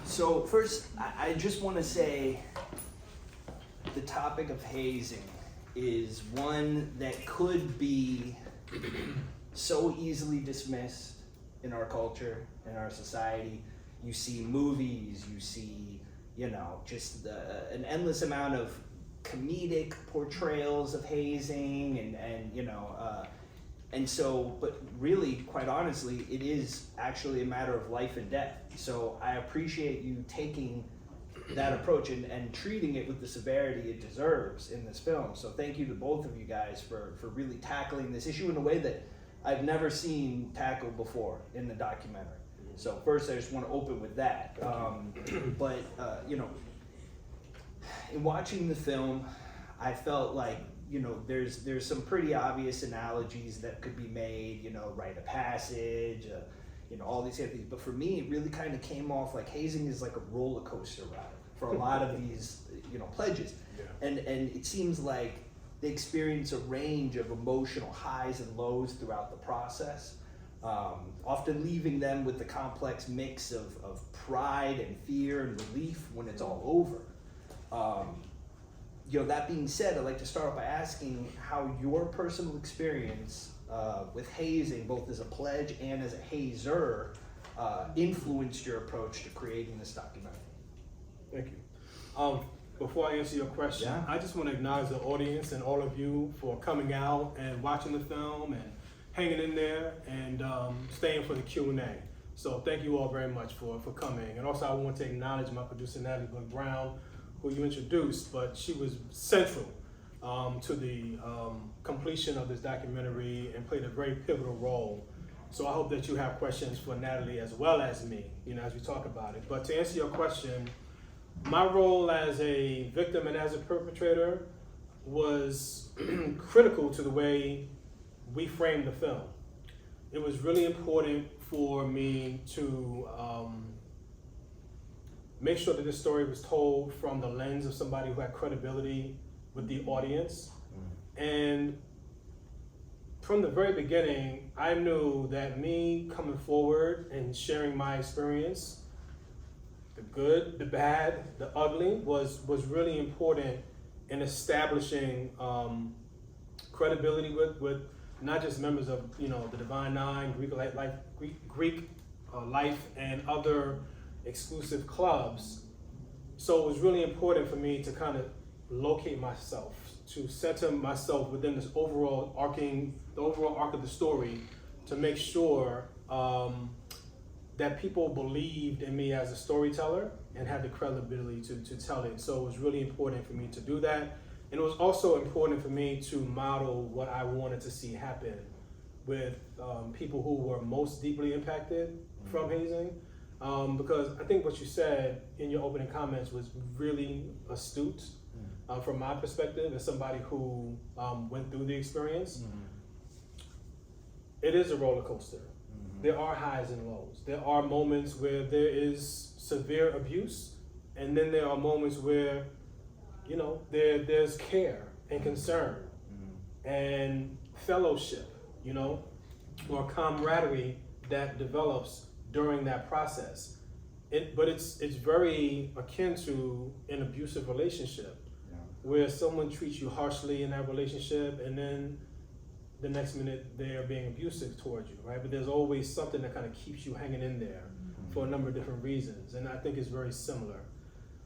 So first, I just want to say the topic of hazing is one that could be so easily dismissed in our culture, in our society. You see movies, you see, just an endless amount of comedic portrayals of hazing and so, but really, quite honestly, it is actually a matter of life and death. So I appreciate you taking that approach and treating it with the severity it deserves in this film. So thank you to both of you guys for really tackling this issue in a way that I've never seen tackled before in the documentary. So first, I just want to open with that. In watching the film, I felt like, there's some pretty obvious analogies that could be made, rite of passage, all these other things. But for me, it really kind of came off like hazing is like a roller coaster ride for a lot of these, pledges. Yeah. And it seems like they experience a range of emotional highs and lows throughout the process, often leaving them with the complex mix of pride and fear and relief when it's all over. That being said, I'd like to start off by asking how your personal experience with hazing, both as a pledge and as a hazer, influenced your approach to creating this documentary. Thank you. Before I answer your question, I just want to acknowledge the audience and all of you for coming out and watching the film and hanging in there and staying for the Q&A. So thank you all very much for coming. And also I want to acknowledge my producer, Natalie Bullock, who you introduced, but she was central to the completion of this documentary and played a very pivotal role. So I hope that you have questions for Natalie as well as me, as we talk about it. But to answer your question, my role as a victim and as a perpetrator was critical to the way we framed the film. It was really important for me to make sure that this story was told from the lens of somebody who had credibility with the audience. And from the very beginning, I knew that me coming forward and sharing my experience, the good, the bad, the ugly, was really important in establishing credibility with not just members of the Divine Nine, Greek life, and other exclusive clubs. So it was really important for me to kind of locate myself, to center myself within this overall arc of the story, to make sure that people believed in me as a storyteller and had the credibility to tell it. So it was really important for me to do that. And it was also important for me to model what I wanted to see happen with people who were most deeply impacted from hazing. Because I think what you said in your opening comments was really astute from my perspective as somebody who went through the experience. It is a roller coaster. There are highs and lows. There are moments where there is severe abuse, and then there are moments where there's care and concern and fellowship, or camaraderie that develops during that process. But it's very akin to an abusive relationship, where someone treats you harshly in that relationship, and then the next minute they're being abusive towards you, right? But there's always something that kind of keeps you hanging in there for a number of different reasons, and I think it's very similar.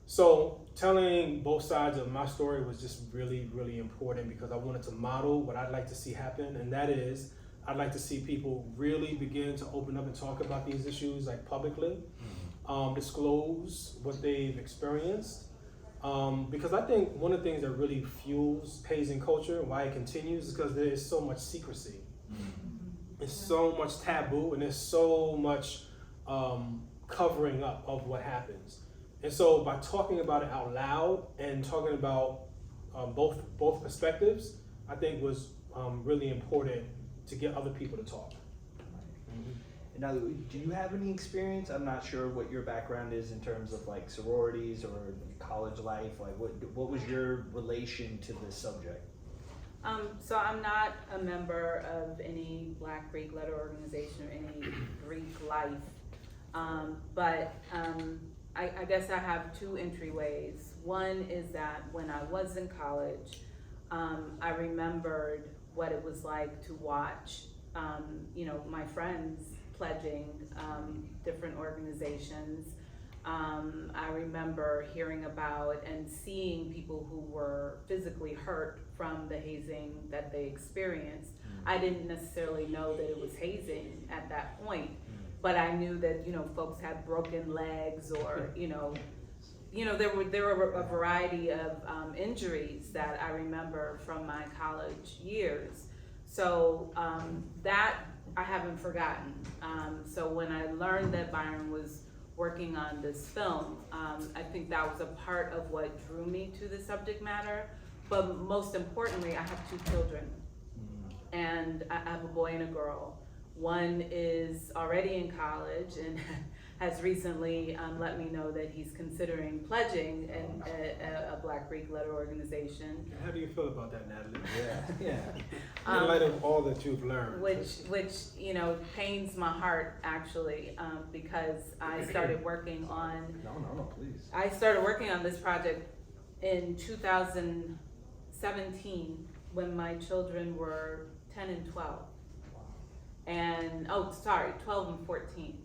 So telling both sides of my story was just really, really important, because I wanted to model what I'd like to see happen, and that is I'd like to see people really begin to open up and talk about these issues publicly, disclose what they've experienced. Because I think one of the things that really fuels hazing culture and why it continues is because there is so much secrecy. There's so much taboo, and there's so much covering up of what happens. And so by talking about it out loud and talking about both perspectives, I think was really important to get other people to talk. Now, do you have any experience? I'm not sure what your background is in terms of sororities or college life. What was your relation to this subject? So I'm not a member of any Black Greek letter organization or any Greek life, but I guess I have two entryways. One is that when I was in college, I remembered what it was like to watch, my friends pledging different organizations. I remember hearing about and seeing people who were physically hurt from the hazing that they experienced. I didn't necessarily know that it was hazing at that point, but I knew that, folks had broken legs or, there were a variety of injuries that I remember from my college years. So that I haven't forgotten. So when I learned that Bryon was working on this film, I think that was a part of what drew me to the subject matter. But most importantly, I have two children, and I have a boy and a girl. One is already in college and has recently let me know that he's considering pledging in a Black Greek letter organization. How do you feel about that, Natalie? Yeah. In light of all that you've learned. Which pains my heart actually, because I started working on. No, please. I started working on this project in 2017 when my children were 10 and 12. And 12 and 14.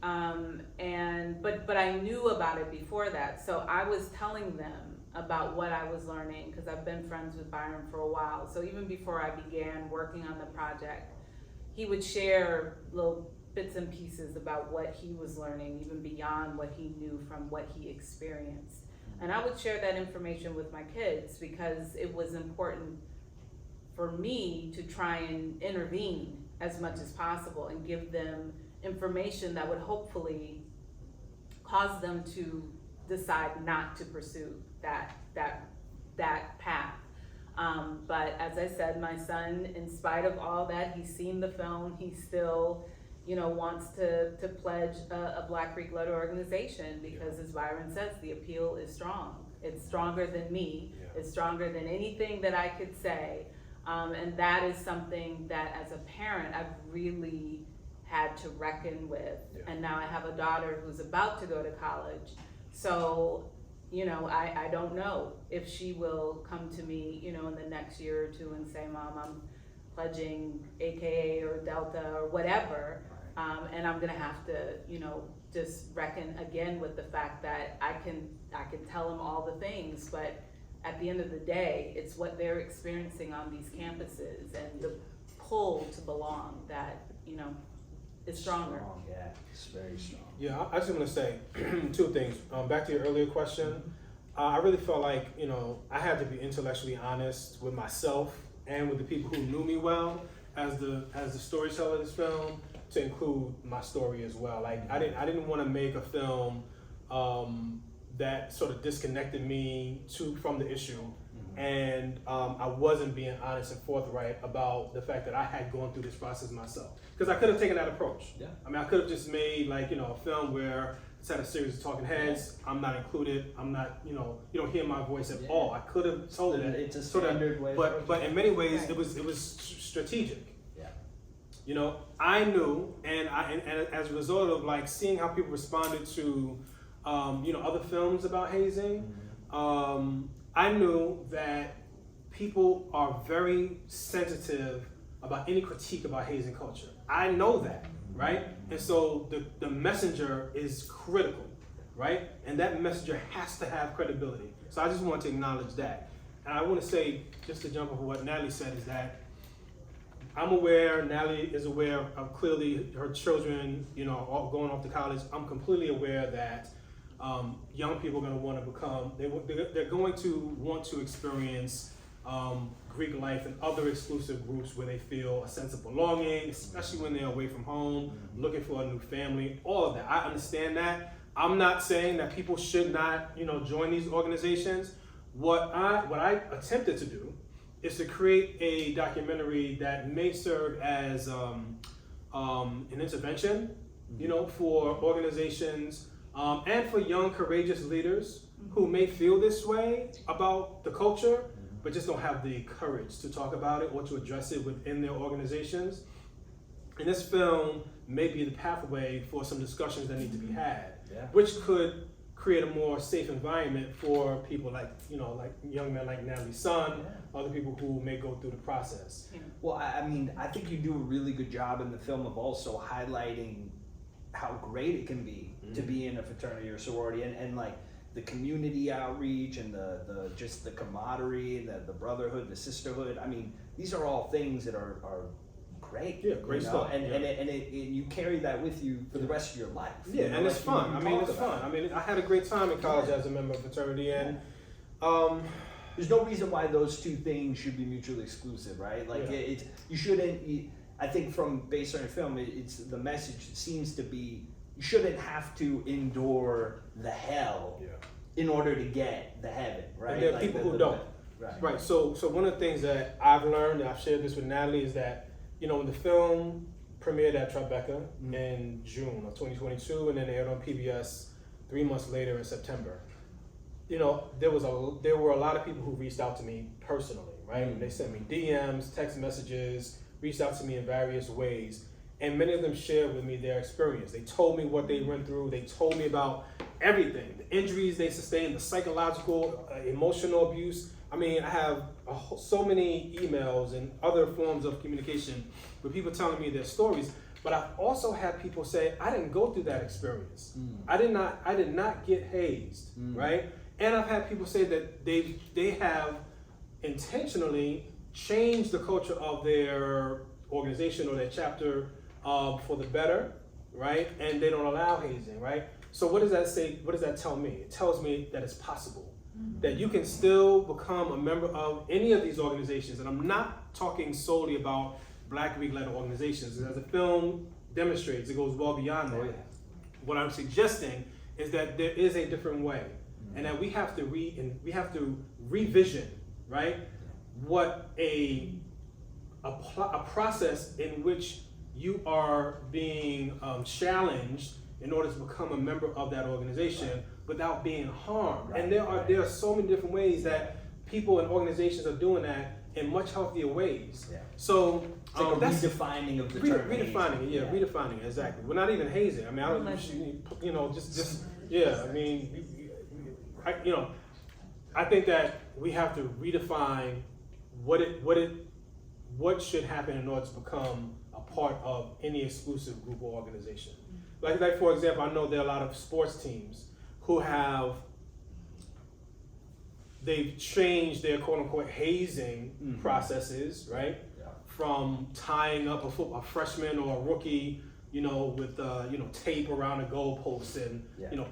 But I knew about it before that, so I was telling them about what I was learning because I've been friends with Bryon for a while. So even before I began working on the project, he would share little bits and pieces about what he was learning, even beyond what he knew from what he experienced. And I would share that information with my kids because it was important for me to try and intervene as much as possible and give them information that would hopefully cause them to decide not to pursue that path. But as I said, my son, in spite of all that, he's seen the film, he still, wants to pledge a Black Greek letter organization because, as Bryon says, the appeal is strong. It's stronger than me. It's stronger than anything that I could say. And that is something that as a parent I've really had to reckon with. And now I have a daughter who's about to go to college. So, I don't know if she will come to me, in the next year or two and say, Mom, I'm pledging AKA or Delta or whatever. And I'm gonna have to, just reckon again with the fact that I can tell them all the things, but at the end of the day, it's what they're experiencing on these campuses and the pull to belong that, is stronger. Yeah, it's very strong. Yeah, I just want to say two things. Back to your earlier question, I really felt like, I had to be intellectually honest with myself and with the people who knew me well as the storyteller of this film, to include my story as well. Like I didn't want to make a film that sort of disconnected me from the issue, and I wasn't being honest and forthright about the fact that I had gone through this process myself. Because I could have taken that approach. Yeah. I mean, I could have just made a film where it's had a series of talking heads. I'm not included. I'm not, you don't hear my voice at all. I could have told that. It's a standard way. But in many ways, it was strategic. Yeah. I knew, and as a result of seeing how people responded to, other films about hazing, I knew that people are very sensitive about any critique about hazing culture. I know that, right? And so the messenger is critical, right? And that messenger has to have credibility. So I just want to acknowledge that. And I want to say, just to jump off of what Natalie said, is that I'm aware, Natalie is aware of clearly her children, all going off to college. I'm completely aware that young people are going to want to become, they're going to want to experience Greek life and other exclusive groups where they feel a sense of belonging, especially when they're away from home, looking for a new family, all of that. I understand that. I'm not saying that people should not, join these organizations. What I attempted to do is to create a documentary that may serve as an intervention, for organizations and for young, courageous leaders who may feel this way about the culture, but just don't have the courage to talk about it or to address it within their organizations. And this film may be the pathway for some discussions that need to be had. Yeah. which could create a more safe environment for people like young men like Natalie's son, other people who may go through the process. Well, I mean, I think you do a really good job in the film of also highlighting how great it can be to be in a fraternity or sorority, and like the community outreach and the just the camaraderie, the brotherhood, the sisterhood. I mean, these are all things that are great. Yeah, great stuff. And you carry that with you for the rest of your life. Yeah, you know, and like it's fun. you I mean, talk it's about. fun. I mean, I had a great time in college as a member of fraternity, and There's no reason why those two things should be mutually exclusive, right? Like you shouldn't. I think from based on your film, it's the message seems to be you shouldn't have to endure the hell in order to get the heaven, right? And there are people who don't. Right. So one of the things that I've learned, and I've shared this with Natalie, is that when the film premiered at Tribeca in June of 2022, and then aired on PBS 3 months later in September. There were a lot of people who reached out to me personally, right? They sent me DMs, text messages, reached out to me in various ways, and many of them shared with me their experience. They told me what they went through. They told me about everything, the injuries they sustained, the psychological, emotional abuse. I mean, I have so many emails and other forms of communication with people telling me their stories. But I've also had people say, I didn't go through that experience. I did not get hazed, right? And I've had people say that they have intentionally changed the culture of their organization or their chapter for the better, right? And they don't allow hazing, right? So what does that say? What does that tell me? It tells me that it's possible, that you can still become a member of any of these organizations. And I'm not talking solely about Black Greek-led organizations. As the film demonstrates, it goes well beyond that. What I'm suggesting is that there is a different way, and that we have to revision, right? What a process in which you are being challenged in order to become a member of that organization without being harmed. And there are so many different ways that people and organizations are doing that in much healthier ways. So it's like a that's redefining of the term. Redefining it, redefining it, exactly. We're not even hazing. I mean, I don't, I mean, I think that we have to redefine what should happen in order to become a part of any exclusive group or organization. Like for example, I know there are a lot of sports teams who they've changed their quote unquote hazing processes, right? From tying up a freshman or a rookie, with tape around a goalpost and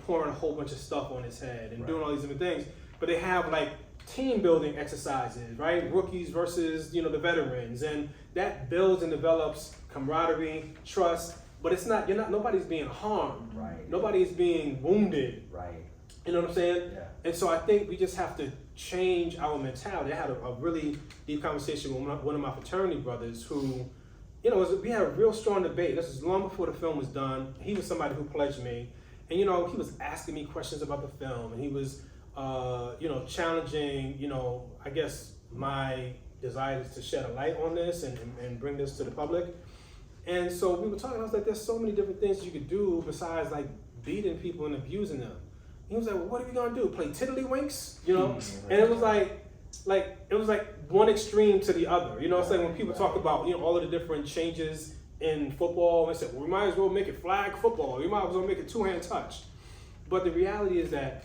pouring a whole bunch of stuff on his head and doing all these different things. But they have like team building exercises, right? Rookies versus the veterans, and that builds and develops camaraderie, trust. But it's not nobody's being harmed, right? Nobody's being wounded, right? You know what I'm saying? Yeah. And so I think we just have to change our mentality. I had a really deep conversation with one of my fraternity brothers who, we had a real strong debate. This was long before the film was done. He was somebody who pledged me, and he was asking me questions about the film, and he was, challenging, I guess my desire to shed a light on this and bring this to the public. And so we were talking. I was like, "There's so many different things you could do besides like beating people and abusing them." He was like, "Well, what are we gonna do? Play tiddlywinks?" And it was like one extreme to the other. It's like when people talk about all of the different changes in football, they said, "Well, we might as well make it flag football. We might as well make it two-hand touch." But the reality is that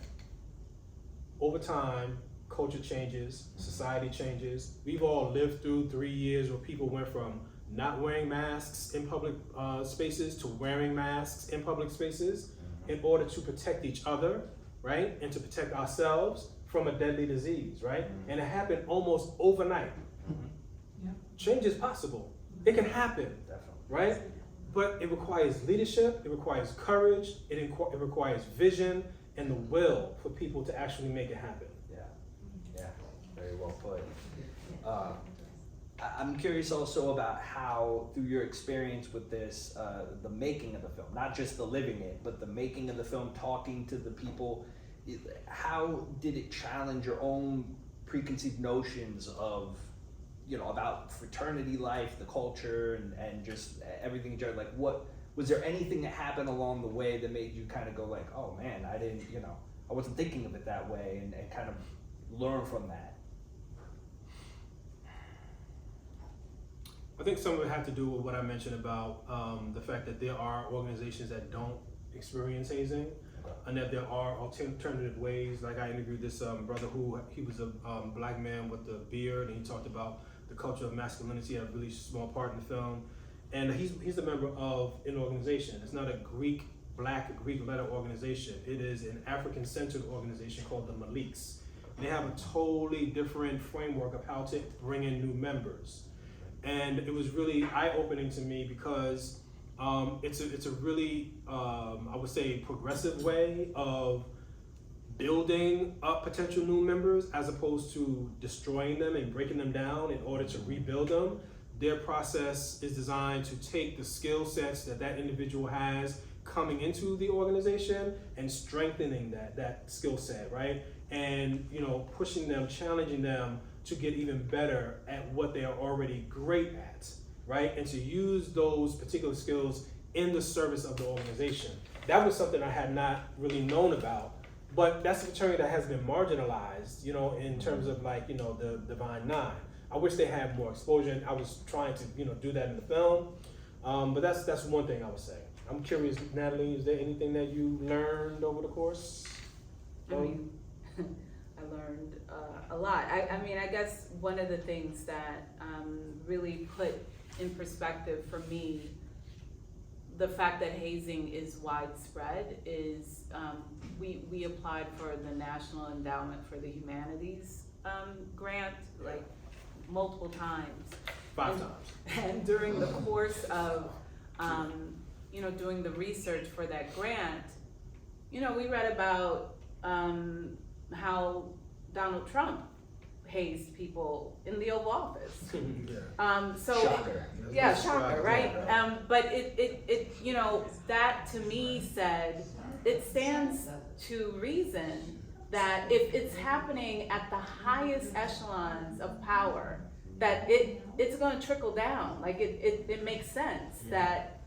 over time, culture changes, society changes. We've all lived through 3 years where people went from not wearing masks in public spaces to wearing masks in public spaces in order to protect each other, right? And to protect ourselves from a deadly disease, right? And it happened almost overnight. Change is possible. It can happen, right? But it requires leadership, it requires courage, it requires vision and the will for people to actually make it happen. Yeah, very well put. I'm curious also about how, through your experience with this, the making of the film, not just the living it, but the making of the film, talking to the people, how did it challenge your own preconceived notions of, about fraternity life, the culture, and just everything? Like, what was there anything that happened along the way that made you kind of go like, oh man, I didn't, I wasn't thinking of it that way, and kind of learn from that? I think some of it had to do with what I mentioned about the fact that there are organizations that don't experience hazing, and that there are alternative ways. Like I interviewed this brother he was a black man with a beard, and he talked about the culture of masculinity at a really small part in the film. And he's a member of an organization. It's not a black Greek letter organization. It is an African-centered organization called the Maliks. They have a totally different framework of how to bring in new members. And it was really eye-opening to me because it's a really, I would say, progressive way of building up potential new members as opposed to destroying them and breaking them down in order to rebuild them. Their process is designed to take the skill sets that individual has coming into the organization and strengthening that skill set, right? And pushing them, challenging them to get even better at what they are already great at, right? And to use those particular skills in the service of the organization. That was something I had not really known about, but that's a fraternity that has been marginalized, in terms of the Divine Nine. I wish they had more exposure, and I was trying to, do that in the film. But that's one thing I would say. I'm curious, Natalie, is there anything that you learned over the course? I mean, I learned a lot. I guess one of the things that really put in perspective for me the fact that hazing is widespread is we applied for the National Endowment for the Humanities grant multiple times. 5 times. And during the course of doing the research for that grant, we read about how Donald Trump hazed people in the Oval Office. Shocker. Yeah, shocker, right? But it that to me said it stands to reason that if it's happening at the highest echelons of power, that it's going to trickle down. It makes sense that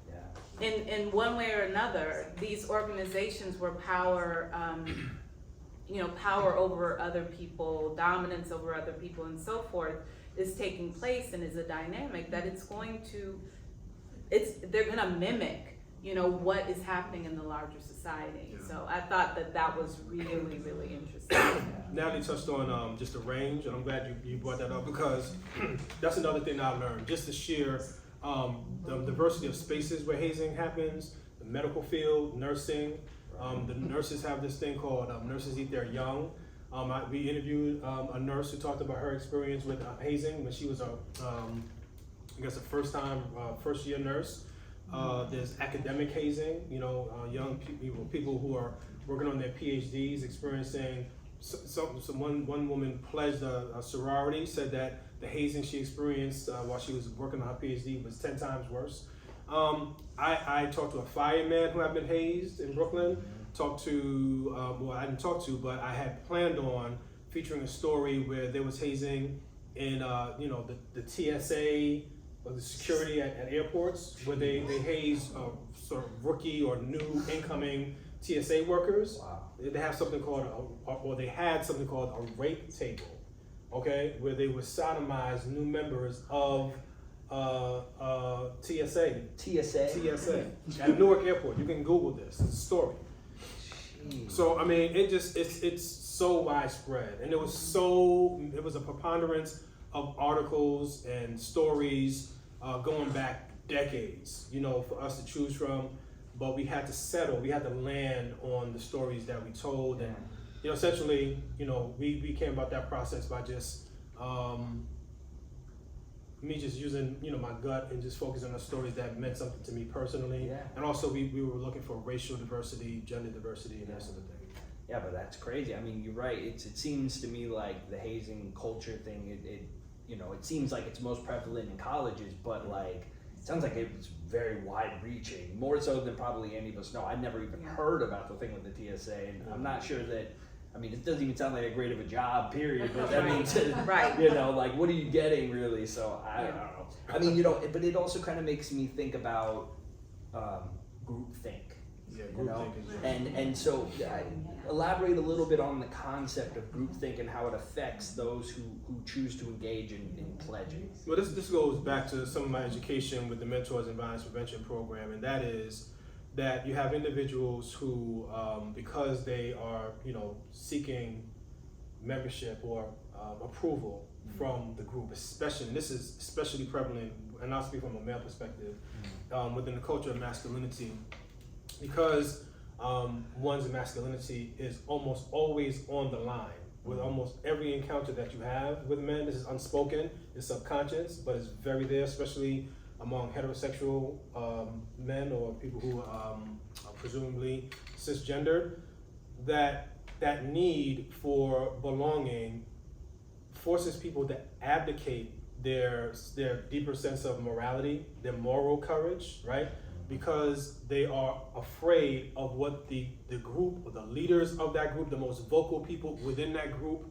in one way or another, these organizations where power over other people, dominance over other people, and so forth is taking place and is a dynamic that they're gonna mimic, what is happening in the larger society. Yeah. So I thought that was really, really interesting. Natalie touched on just the range, and I'm glad you brought that up because that's another thing I learned. Just the sheer the diversity of spaces where hazing happens, the medical field, nursing. The nurses have this thing called Nurses Eat Their Young. We interviewed a nurse who talked about her experience with hazing when she was a first year nurse. There's academic hazing, young people who are working on their PhDs experiencing one woman pledged a sorority, said that the hazing she experienced while she was working on her PhD was 10 times worse. I talked to a fireman who had been hazed in Brooklyn. I didn't talk to, but I had planned on featuring a story where there was hazing in, the TSA or the security at airports, where they haze sort of rookie or new incoming TSA workers. Wow. They have something called, they had something called a rape table, okay, where they would sodomize new members of TSA at Newark Airport. You can Google this. It's a story. Jeez. So it's so widespread, and it was a preponderance of articles and stories going back decades, for us to choose from. But we had to land on the stories that we told, and essentially, we came about that process by just me just using my gut and just focusing on stories that meant something to me personally. Yeah. And also we were looking for racial diversity, gender diversity, and that sort of thing. Yeah, but that's crazy. I mean, you're right. It seems to me like the hazing culture thing. It seems like it's most prevalent in colleges, but it sounds like it's very wide-reaching, more so than probably any of us know. I never even heard about the thing with the TSA, and I'm not sure that. I mean, it doesn't even sound like a great of a job, period. But that means, Right. what are you getting really? So I don't know. I mean, but it also kind of makes me think about groupthink. Yeah, You know, groupthink. and so elaborate a little bit on the concept of groupthink and how it affects those who choose to engage in pledging. Well, this goes back to some of my education with the Mentors in Violence Prevention program, and that is that you have individuals who, because they are, seeking membership or approval from the group, especially, and this is especially prevalent, and I'll speak from a male perspective, within the culture of masculinity, because one's masculinity is almost always on the line. With almost every encounter that you have with men, this is unspoken, it's subconscious, but it's very there, especially among heterosexual men or people who are presumably cisgendered, that need for belonging forces people to abdicate their deeper sense of morality, their moral courage, right? Because they are afraid of what the group or the leaders of that group, the most vocal people within that group,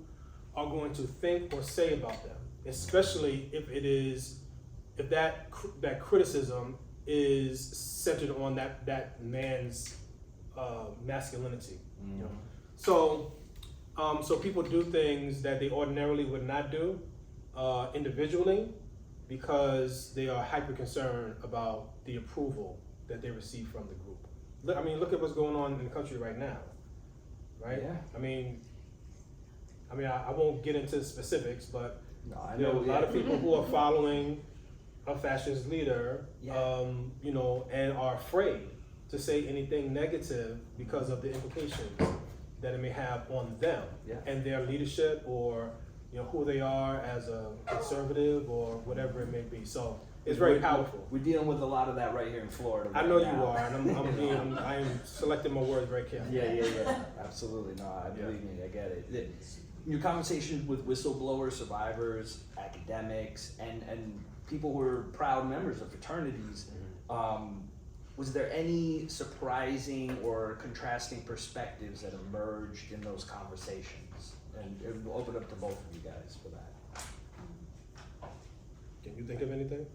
are going to think or say about them, especially if that criticism is centered on that man's masculinity. So people do things that they ordinarily would not do individually, because they are hyper concerned about the approval that they receive from the group. Look at what's going on in the country right now, right? Yeah. I won't get into specifics, but No, I there are know a lot of people who are following a fascist leader, Yeah. And are afraid to say anything negative because of the implications that it may have on them and their leadership, or who they are as a conservative or whatever it may be. So it's very powerful. We're dealing with a lot of that right here in Florida. I right know now. you are, and I am selecting my words very carefully. Yeah. Absolutely. No, believe me, I get it. Your conversations with whistleblowers, survivors, academics, and people who are proud members of fraternities, was there any surprising or contrasting perspectives that emerged in those conversations? And we'll open up to both of you guys for that. Can you think of anything?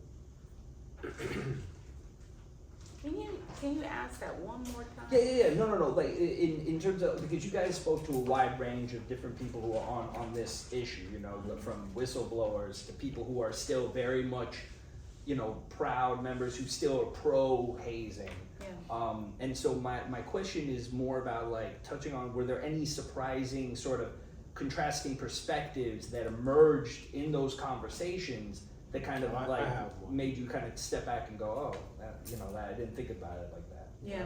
Can you ask that one more time? Yeah. No. Like in terms of, because you guys spoke to a wide range of different people who are on this issue, from whistleblowers to people who are still very much, proud members who still are pro hazing. Yeah. And so my question is more about like touching on, were there any surprising sort of contrasting perspectives that emerged in those conversations that kind of I have one. made you kind of step back and go, oh, that I didn't think about it like that. Yeah,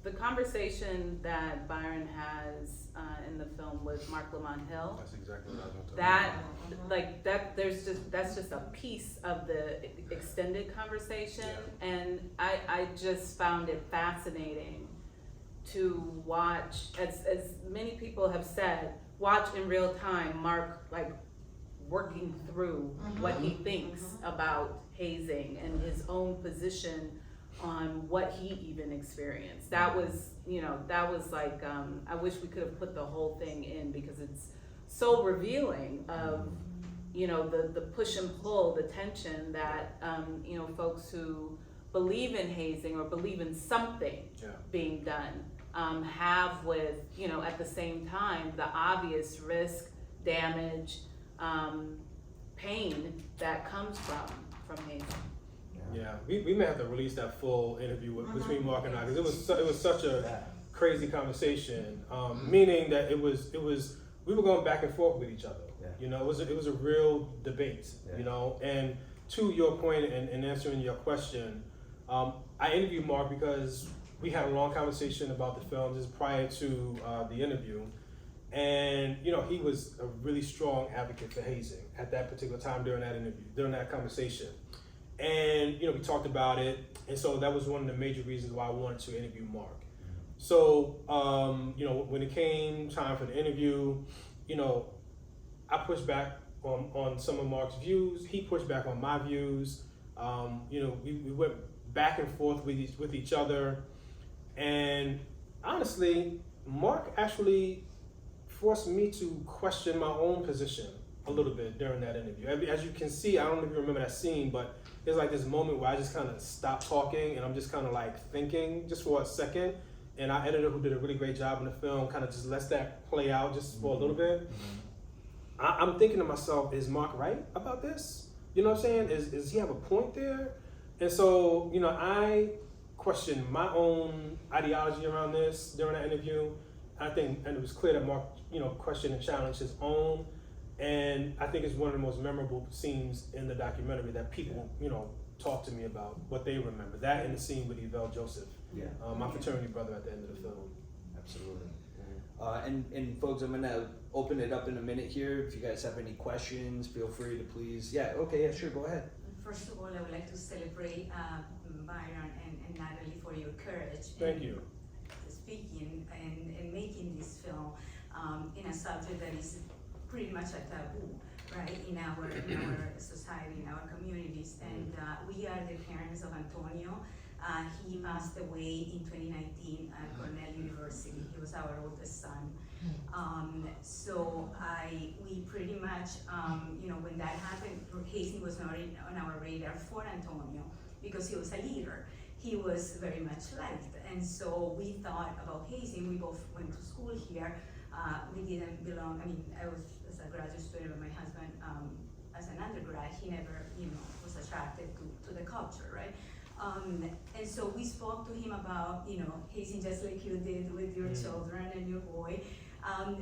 the conversation that Byron has in the film with Mark Lamont Hill, That's exactly what I was going to talk about. that's just a piece of the extended conversation, and I just found it fascinating to watch, as many people have said, watch in real time Mark working through what he thinks about hazing and his own position on what he even experienced. That was like, I wish we could have put the whole thing in, because it's so revealing of, the push and pull, the tension that, folks who believe in hazing or believe in something being done have with, at the same time, the obvious risk, damage, pain that comes from hazing. Yeah, we may have to release that full interview between Mark and I, because it was such a crazy conversation. Meaning that it was we were going back and forth with each other. It was a real debate. And to your point and answering your question, I interviewed Mark because we had a long conversation about the film just prior to the interview. And he was a really strong advocate for hazing at that particular time during that interview, during that conversation. And we talked about it, and so that was one of the major reasons why I wanted to interview Mark. So when it came time for the interview, I pushed back on some of Mark's views. He pushed back on my views. We went back and forth with each other, and honestly, Mark actually forced me to question my own position a little bit during that interview. As you can see, I don't know if you remember that scene, but there's like this moment where I just kind of stop talking and I'm just kind of like thinking just for a second. And our editor, who did a really great job in the film, kind of just lets that play out just for a little bit. I'm thinking to myself, is Mark right about this? You know what I'm saying? Is he have a point there? And so, you know, I questioned my own ideology around this during that interview. I think, and it was clear that Mark, you know, questioned and challenged his own. And I think it's one of the most memorable scenes in the documentary that people, you know, talk to me about what they remember. That and the scene with Yvelle Joseph, my fraternity brother at the end of the film. Absolutely. And folks, I'm gonna open it up in a minute here. If you guys have any questions, feel free to please. Yeah, okay, yeah, sure, go ahead. First of all, I would like to celebrate Bryon and Natalie for your courage. Thank you. Speaking and making this film in a subject that is pretty much a taboo, right, in our society, in our communities. And we are the parents of Antonio. He passed away in 2019 at Cornell University. He was our oldest son. So we pretty much, you know, when that happened, hazing was not on our radar for Antonio because he was a leader. He was very much liked. And so we thought about hazing. We both went to school here. We didn't belong, I mean, I was as a graduate student, but my husband, as an undergrad, he never, you know, was attracted to the culture, right? And so we spoke to him about, you know, hazing just like you did with your children and your boy.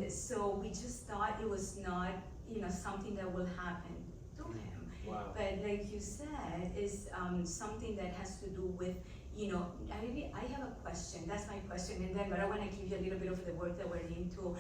So we just thought it was not, you know, something that will happen to him. Wow. But like you said, is something that has to do with, you know, I have a question, that's my question, and then, but I wanna give you a little bit of the work that we're into,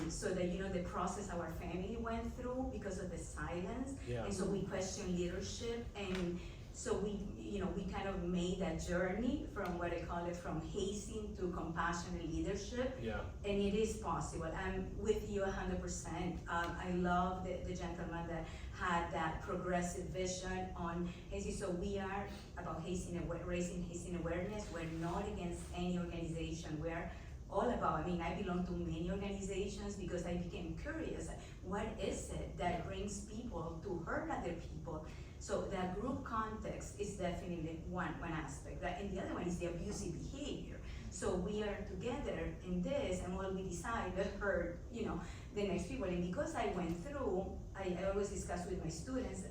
so that you know the process our family went through because of the silence. Yeah. And so we question leadership, and so we, you know, we kind of made that journey from what I call it, from hazing to compassionate leadership. Yeah. And it is possible. I'm with you 100%. I love the gentleman that had that progressive vision on hazing. So we are about raising hazing awareness. We're not against any organization. We're all about, I mean, I belong to many organizations because I became curious. What is it that brings people to hurt other people? So that group context is definitely one aspect, right? And the other one is the abusive behavior. So we are together in this, and what we decide to hurt, you know, the next people. And because I went through, I always discuss with my students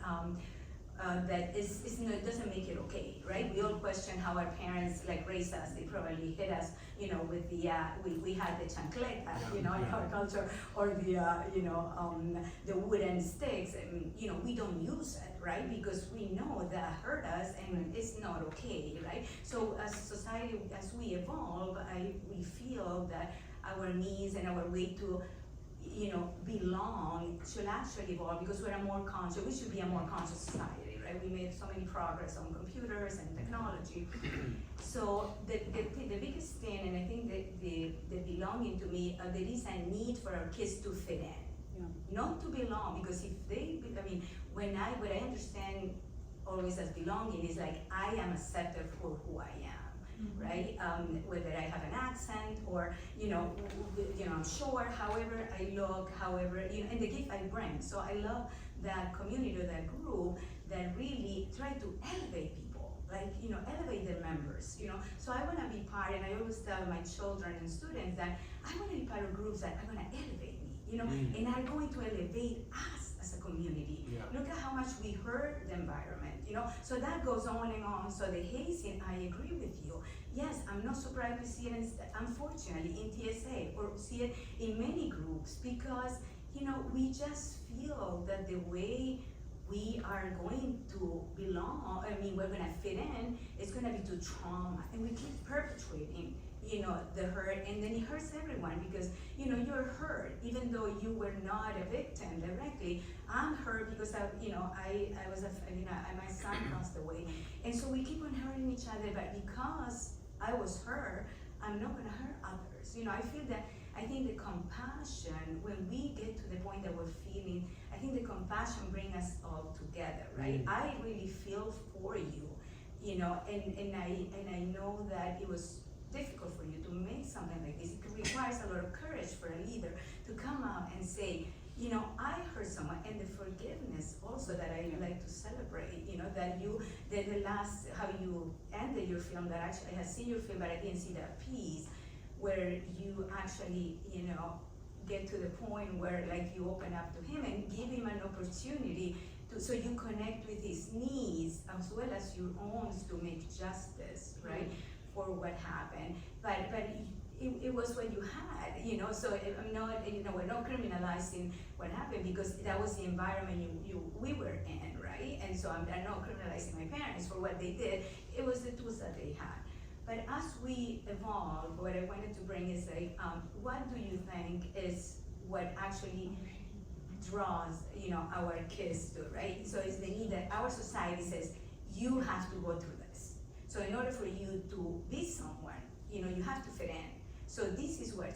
that it doesn't make it okay, right? We all question how our parents like raised us. They probably hit us, you know, with the we had the chancleta, you know, in our culture, or the the wooden sticks. And, you know, we don't use it, right? Because we know that hurt us and it's not okay, right? So as society, as we evolve, we feel that our needs and our way to, you know, belong should actually evolve because we should be a more conscious society, right? We made so many progress on computers and technology. So the biggest thing, and I think that the belonging to me, there is a need for our kids to fit in. Yeah. Not to belong, because if they, I mean, what I understand always as belonging is like, I am accepted for who I am, right? Whether I have an accent or, you know, I'm short, however I look, however, you know, and the gift I bring. So I love that community, that group that really try to elevate people, like, you know, elevate their members, you know. So I want to be part, and I always tell my children and students that I want to be part of groups that are going to elevate me, you know, and are going to elevate us as a community. Yeah. Look at how much we hurt the environment, you know. So that goes on and on. So the hazing, I agree with you. Yes, I'm not surprised to see it, unfortunately, in TSA, or see it in many groups, because, you know, we just feel that the way we are going to belong, I mean, we're gonna fit in, it's gonna be to trauma, and we keep perpetuating, you know, the hurt, and then it hurts everyone, because, you know, you're hurt, even though you were not a victim directly. I'm hurt because I was my son passed away, and so we keep on hurting each other, but because I was hurt, I'm not gonna hurt others. You know, I think the compassion, when we get to the point that we're feeling, I think the compassion brings us all together, right? I really feel for you, you know, and I know that it was difficult for you to make something like this. It requires a lot of courage for a leader to come out and say, you know, I heard someone, and the forgiveness also that I like to celebrate, you know, that the last, how you ended your film, that actually I had seen your film, but I didn't see that piece, where you actually, you know, get to the point where like you open up to him and give him an opportunity to, so you connect with his needs as well as your own to make justice, right, for what happened. But it was what you had, you know, so I'm not, you know, we're not criminalizing what happened because that was the environment we were in, right? And so I'm not criminalizing my parents for what they did. It was the tools that they had. But as we evolve, what I wanted to bring is like, what do you think is what actually draws, you know, our kids to, right? So it's the need that our society says, you have to go through this. So in order for you to be someone, you know, you have to fit in. So this is what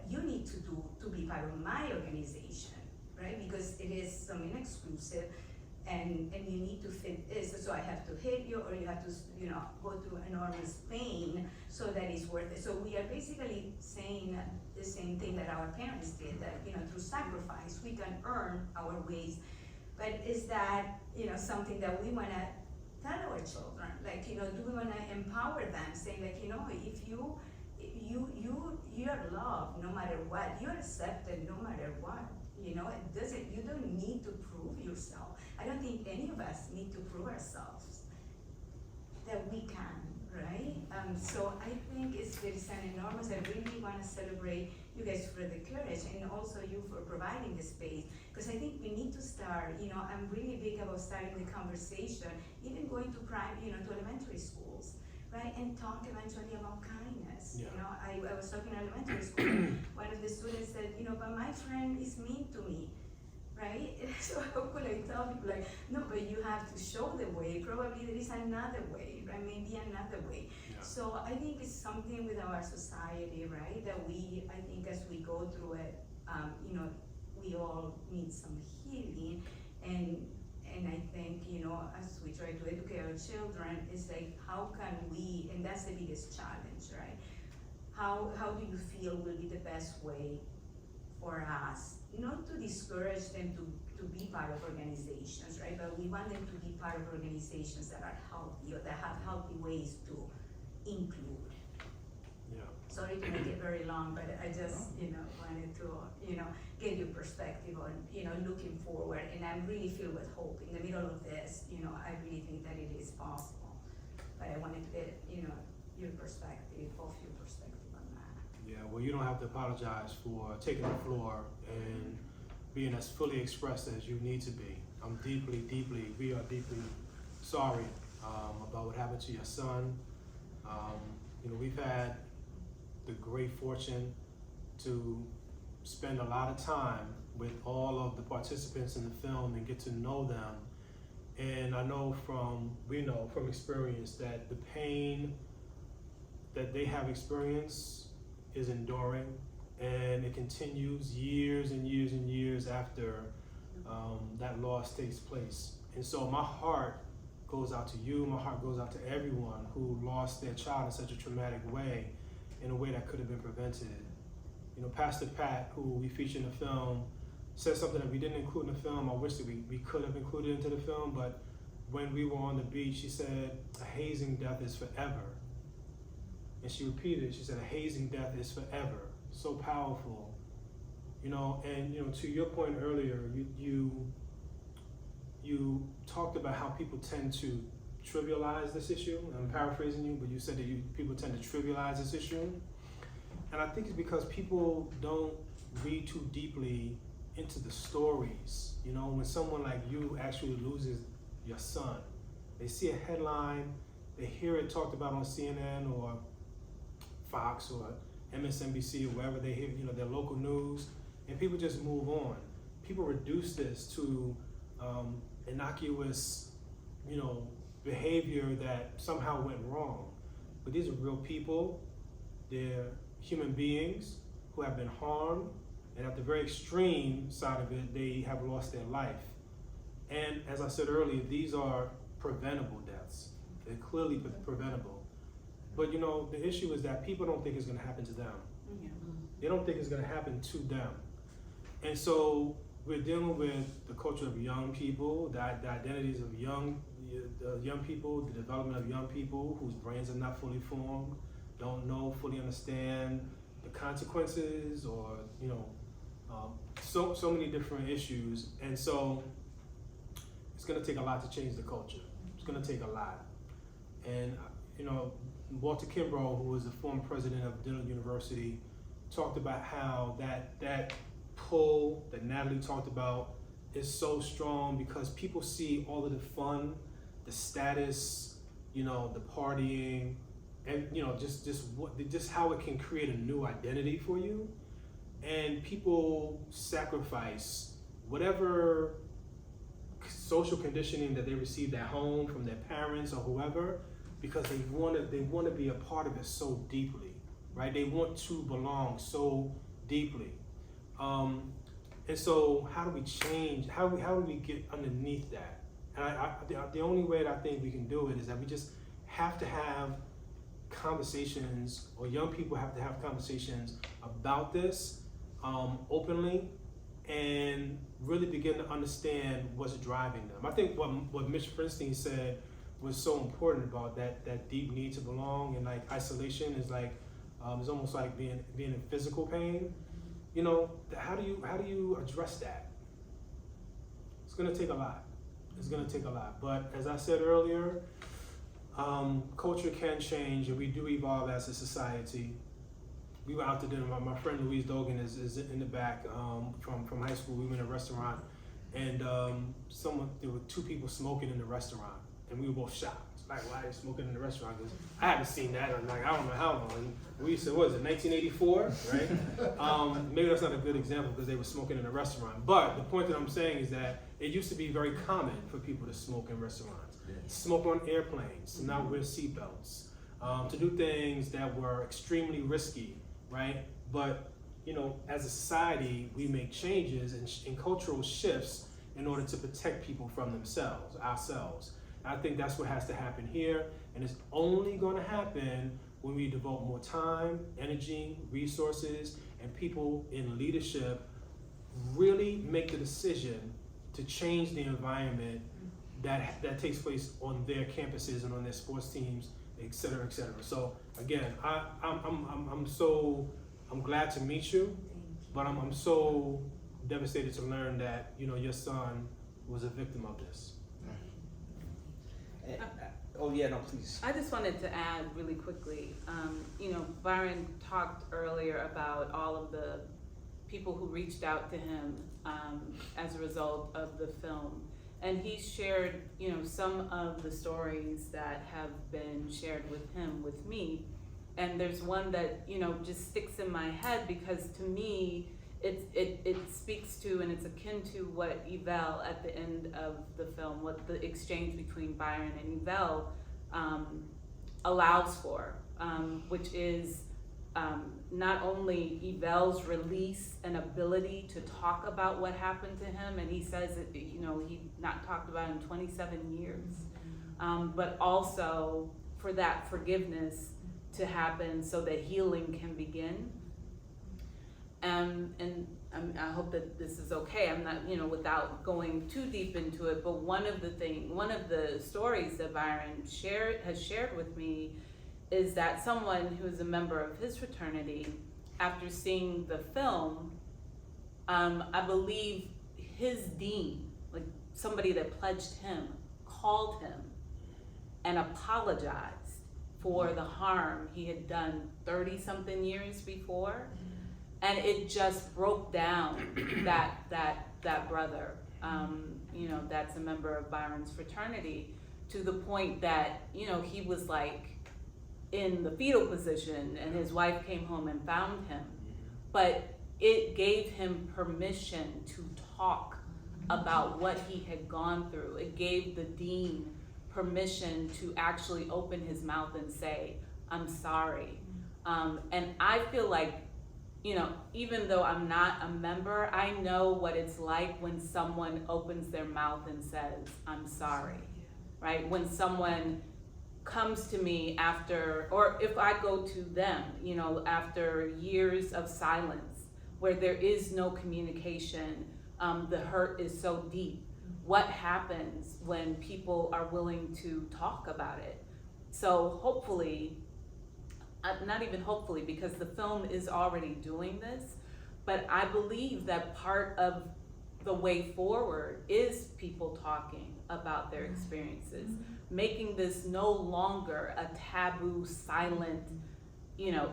you need to do to be part of my organization, right? Because it is something exclusive, and you need to fit this. So I have to hit you, or you have to, you know, go through enormous pain so that it's worth it. So we are basically saying the same thing that our parents did, that, you know, through sacrifice we can earn our ways. But is that, you know, something that we wanna tell our children? Like, you know, do we wanna empower them, saying like, you know, if you're loved no matter what, you're accepted no matter what, you know, you don't need to prove yourself. I don't think any of us need to prove ourselves that we can, right? So I think there's an enormous, I really wanna celebrate you guys for the courage, and also you for providing the space, because I think we need to start, you know, I'm really big about starting the conversation, even going to to elementary schools, right? And talk eventually about kindness. Yeah. You know, I was talking in elementary school, one of the students said, you know, but my friend is mean to me, right? So how could I tell people like, no, but you have to show the way, probably there is another way, right? Maybe another way. Yeah. So I think it's something with our society, right? That I think as we go through it, you know, we all need some healing, and I think, you know, as we try to educate our children, it's like, how can we, and that's the biggest challenge, right? How do you feel will be the best way for us, not to discourage them to be part of organizations, right? But we want them to be part of organizations that are healthy, or that have healthy ways to include. Yeah. Sorry to make it very long, but I just, you know, wanted to, you know, get your perspective on, you know, looking forward. And I really feel with hope in the middle of this, you know, I really think that it is possible. But I wanted to get, you know, your perspective on that. Yeah, well, you don't have to apologize for taking the floor and being as fully expressed as you need to be. We are deeply sorry about what happened to your son. You know, we've had the great fortune to spend a lot of time with all of the participants in the film and get to know them. And we know from experience that the pain that they have experienced is enduring, and it continues years and years and years after that loss takes place. And so my heart goes out to you, my heart goes out to everyone who lost their child in such a traumatic way, in a way that could have been prevented. You know, Pastor Pat, who we feature in the film, said something that we didn't include in the film. I wish that we could have included into the film, but when we were on the beach, she said, a hazing death is forever. And she repeated it, she said, a hazing death is forever. So powerful. You know, and you know, to your point earlier, you talked about how people tend to trivialize this issue. I'm paraphrasing you, but you said that people tend to trivialize this issue. And I think it's because people don't read too deeply into the stories. You know, when someone like you actually loses your son, they see a headline, they hear it talked about on CNN or Fox or MSNBC or wherever they hear, you know, their local news, and people just move on. People reduce this to innocuous, you know, behavior that somehow went wrong. But these are real people. They're human beings who have been harmed, and at the very extreme side of it, they have lost their life. And as I said earlier, these are preventable deaths. They're clearly preventable. But you know, the issue is that people don't think it's gonna happen to them. They don't think it's gonna happen to them. And so we're dealing with the culture of young people, the identities of young people, the development of young people whose brains are not fully formed, don't know, fully understand the consequences, or so many different issues. And so it's going to take a lot to change the culture. It's going to take a lot. And Walter Kimbrough, who was the former president of Dillard University, talked about how that pull that Natalie talked about is so strong because people see all of the fun, the status, the partying, and just how it can create a new identity for you. And people sacrifice whatever social conditioning that they received at home from their parents or whoever, because they want to be a part of it so deeply, right? They want to belong so deeply. And so how do we change? How do we get underneath that? And the only way that I think we can do it is that we just have to have conversations, or young people have to have conversations about this openly, and really begin to understand what's driving them. I think what Mitch Springsteen said was so important about that deep need to belong, and like isolation is like it's almost like being in physical pain. How do you address that? It's gonna take a lot. It's gonna take a lot. But as I said earlier, culture can change, and we do evolve as a society. We were out to dinner. My friend Louise Dogan is in the back from high school. We went to a restaurant, and there were two people smoking in the restaurant, and we were both shocked. Like, why are they smoking in the restaurant? Because I haven't seen that in I don't know how long. And we said, what is it, 1984, right? Maybe that's not a good example because they were smoking in a restaurant. But the point that I'm saying is that it used to be very common for people to smoke in restaurants, smoke on airplanes, to not wear seatbelts, to do things that were extremely risky, right? But as a society, we make changes and cultural shifts in order to protect people from ourselves. I think that's what has to happen here, and it's only going to happen when we devote more time, energy, resources, and people in leadership really make the decision to change the environment that takes place on their campuses and on their sports teams, et cetera, et cetera. So again, I'm glad to meet you, but I'm so devastated to learn that your son was a victim of this. Oh yeah, no, please. I just wanted to add really quickly, Bryon talked earlier about all of the people who reached out to him as a result of the film. And he shared, some of the stories that have been shared with him, with me. And there's one that, just sticks in my head because to me, it speaks to and it's akin to what Yvel at the end of the film, what the exchange between Bryon and Yvel allows for, which is not only Yvel's release and ability to talk about what happened to him, and he says that he not talked about it in 27 years, but also for that forgiveness to happen so that healing can begin. And I hope that this is okay. I'm not, without going too deep into it, but one of the stories that Bryon has shared with me is that someone who is a member of his fraternity, after seeing the film, I believe his dean, like somebody that pledged him, called him and apologized for the harm he had done 30-something years before. And it just broke down that brother, that's a member of Bryon's fraternity, to the point that, he was like in the fetal position and his wife came home and found him. But it gave him permission to talk about what he had gone through. It gave the dean permission to actually open his mouth and say, I'm sorry. And I feel like, even though I'm not a member, I know what it's like when someone opens their mouth and says, I'm sorry, right? When someone comes to me after, or if I go to them, after years of silence, where there is no communication, the hurt is so deep. What happens when people are willing to talk about it? So hopefully, not even hopefully, because the film is already doing this, but I believe that part of the way forward is people talking about their experiences, making this no longer a taboo, silent,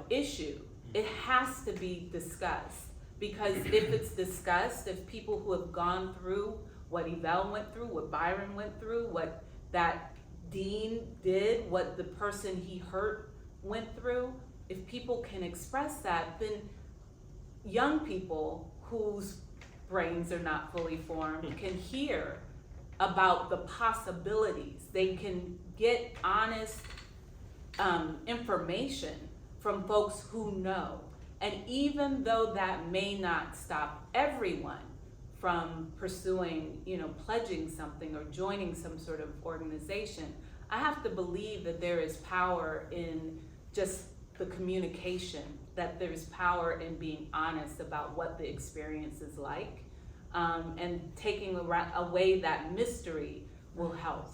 issue. It has to be discussed, because if it's discussed, if people who have gone through what Yvelle went through, what Byron went through, what that Dean did, what the person he hurt went through, if people can express that, then young people whose brains are not fully formed can hear about the possibilities. They can get honest information from folks who know. And even though that may not stop everyone from pursuing, pledging something or joining some sort of organization, I have to believe that there is power in just the communication, that there's power in being honest about what the experience is like, and taking away that mystery will help.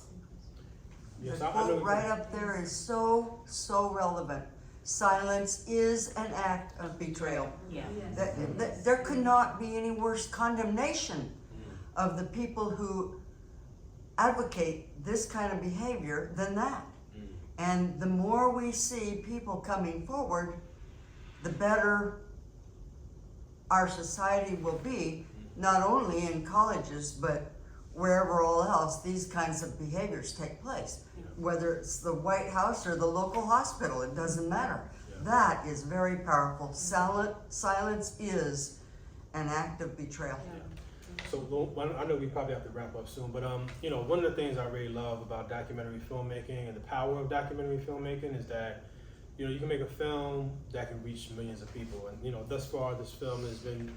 Yes, The I know quote right up there is so relevant. Silence is an act of betrayal. Yeah. There could not be any worse condemnation of the people who advocate this kind of behavior than that. And the more we see people coming forward, the better our society will be, not only in colleges, but wherever all else these kinds of behaviors take place. Whether it's the White House or the local hospital, it doesn't matter. That is very powerful. Silence is an act of betrayal. So I know we probably have to wrap up soon, but one of the things I really love about documentary filmmaking and the power of documentary filmmaking is that you can make a film that can reach millions of people, and thus far this film has been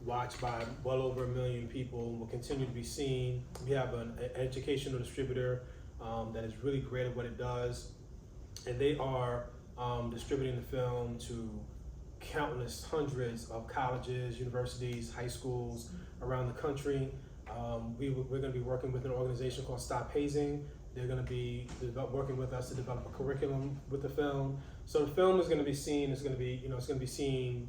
watched by well over 1 million people, will continue to be seen. We have an educational distributor that is really great at what it does, and they are distributing the film to countless hundreds of colleges, universities, high schools around the country. We're going to be working with an organization called Stop Hazing. They're going to be working with us to develop a curriculum with the film. So the film is going to be seen. It's going to be it's going to be seen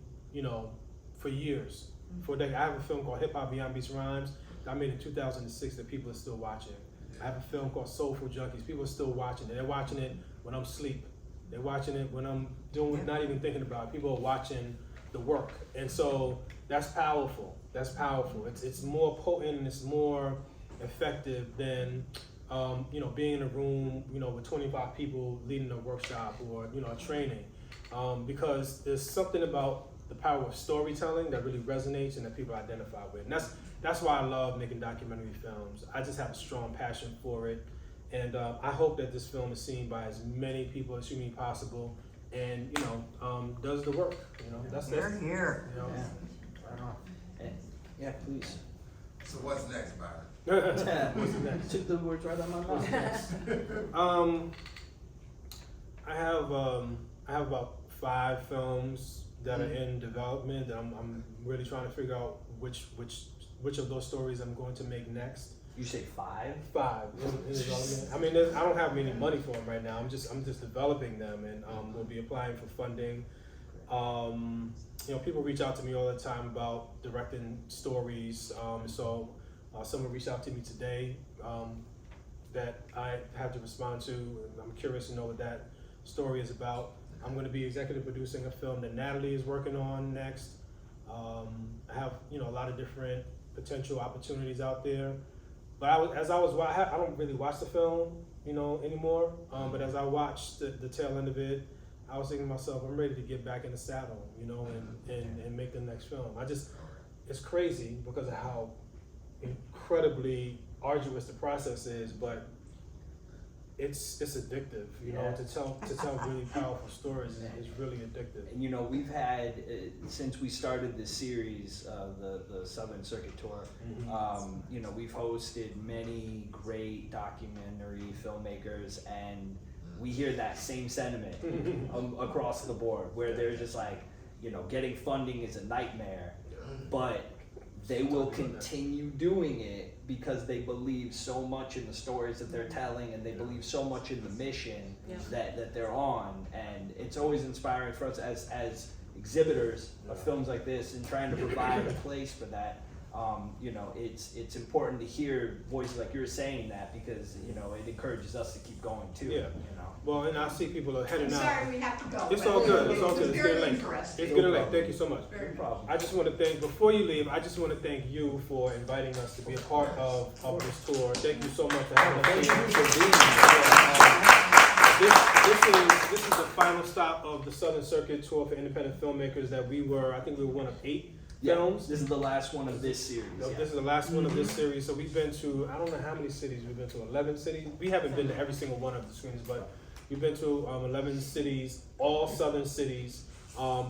for years. For a decade. I have a film called Hip Hop Beyond Beats and Rhymes that I made in 2006 that people are still watching. I have a film called Soulful Junkies. People are still watching it. They're watching it when I'm asleep. They're watching it when I'm not even thinking about it. People are watching the work. And so that's powerful. That's powerful. It's more potent and it's more effective than being in a room, with 25 people leading a workshop or, a training. Because there's something about the power of storytelling that really resonates and that people identify with. And that's why I love making documentary films. I just have a strong passion for it. And I hope that this film is seen by as many people as humanly possible and, does the work. They're here. Yeah, please. So what's next, Byron? What's next? Took the words right out of my mouth. I have about 5 films that are in development that I'm really trying to figure out which of those stories I'm going to make next. You say 5? 5 in development. I mean, I don't have any money for them right now. I'm just developing them, and we'll be applying for funding. People reach out to me all the time about directing stories. So someone reached out to me today that I have to respond to, and I'm curious to know what that story is about. I'm going to be executive producing a film that Natalie is working on next. I have a lot of different potential opportunities out there. But I don't really watch the film anymore. But as I watched the tail end of it, I was thinking to myself, I'm ready to get back in the saddle, and make the next film. It's crazy because of how incredibly arduous the process is, but it's addictive, to tell really powerful stories is really addictive. And we've had since we started this series, the Southern Circuit Tour. We've hosted many great documentary filmmakers, and we hear that same sentiment across the board, where they're just like, you know, getting funding is a nightmare, but they will continue doing it because they believe so much in the stories that they're telling, and they believe so much in the mission Yeah. that they're on. And it's always inspiring for us as exhibitors of films like this and trying to provide a place for that. You know, it's important to hear voices like you're saying that, because, you know, it encourages us to keep going too. Yeah. You know. Well, and I see people are heading I'm out. sorry, we have to go. It's but all good. It's all good. It's very getting late. interesting. It's getting late. Thank you so much. Very No much. problem. I just want to thank, before you leave, I just want to thank you for inviting us to be a part of this tour. Thank you so much for having us Thank here. you for being here. This is the final stop of the Southern Circuit Tour for Independent Filmmakers that I think we were one of 8 Yeah, films. this is the last one of this series. This is the last one of this series. So we've been to, I don't know how many cities we've been to, 11 cities. We haven't been to every single one of the screens, but we've been to 11 cities, all southern cities.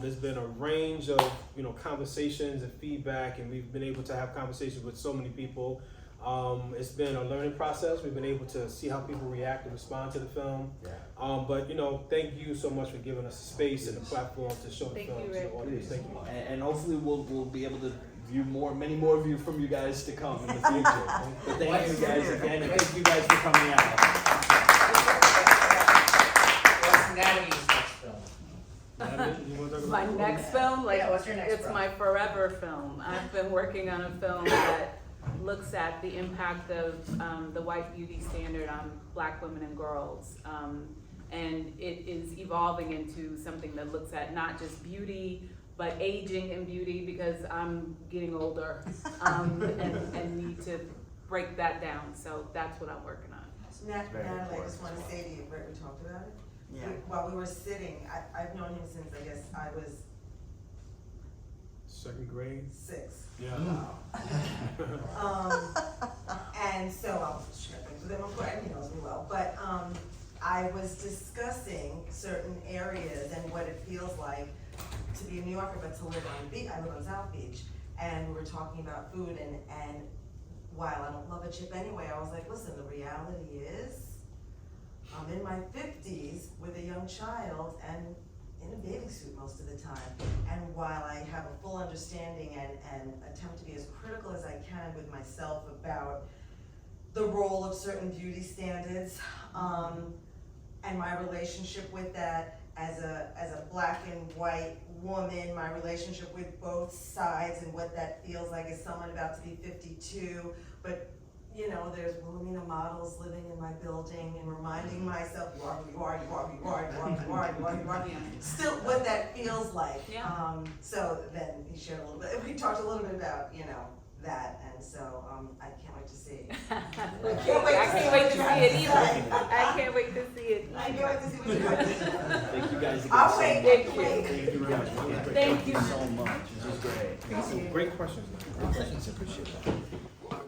There's been a range of, you know, conversations and feedback, and we've been able to have conversations with so many people. It's been a learning process. We've been able to see how people react and respond to the film. Yeah. But, you know, thank you so much for giving us the space and the platform to show the Thank film you, to the Rick. audience. Thank you. And hopefully we'll be able to view many more of you from you guys to come in the future. But thank you guys again, and thank you guys for coming out. What's Natalie's next film? Natalie, you wanna talk about My it? next film, like, Yeah, what's your next it's film? my forever film. I've been working on a film that looks at the impact of the white beauty standard on Black women and girls. And it is evolving into something that looks at not just beauty, but aging and beauty, because I'm getting older and need to break that down. So that's what I'm working on. Very Natalie, I important. just want to say to you, Brett, we talked about it. Yeah. While we were sitting, I've known him since, I guess, I was 2nd grade. 6. Yeah. And so I was tripping, but then of course, he knows me well, but, I was discussing certain areas and what it feels like to be a New Yorker, but to live on the beach. I live on South Beach, and we were talking about food, and while I don't love a chip anyway, I was like, listen, the reality is, I'm in my 50s with a young child and in a bathing suit most of the time. And while I have a full understanding and attempt to be as critical as I can with myself about the role of certain beauty standards, and my relationship with that as a Black and white woman, my relationship with both sides and what that feels like as someone about to be 52, but you know, there's Wilhelmina models living in my building and reminding myself, you are, still what that feels like. Yeah. So then he shared a little bit, we talked a little bit about, you know, that, and so, I can't wait to see. I can't wait to see it either. I can't wait to see it I can't either. wait to see what you're going to do. Thank you guys again I'll so wait, much. Thank you. Thank you very much. Thank you. so much. This was great. Great questions. Thanks. Appreciate that.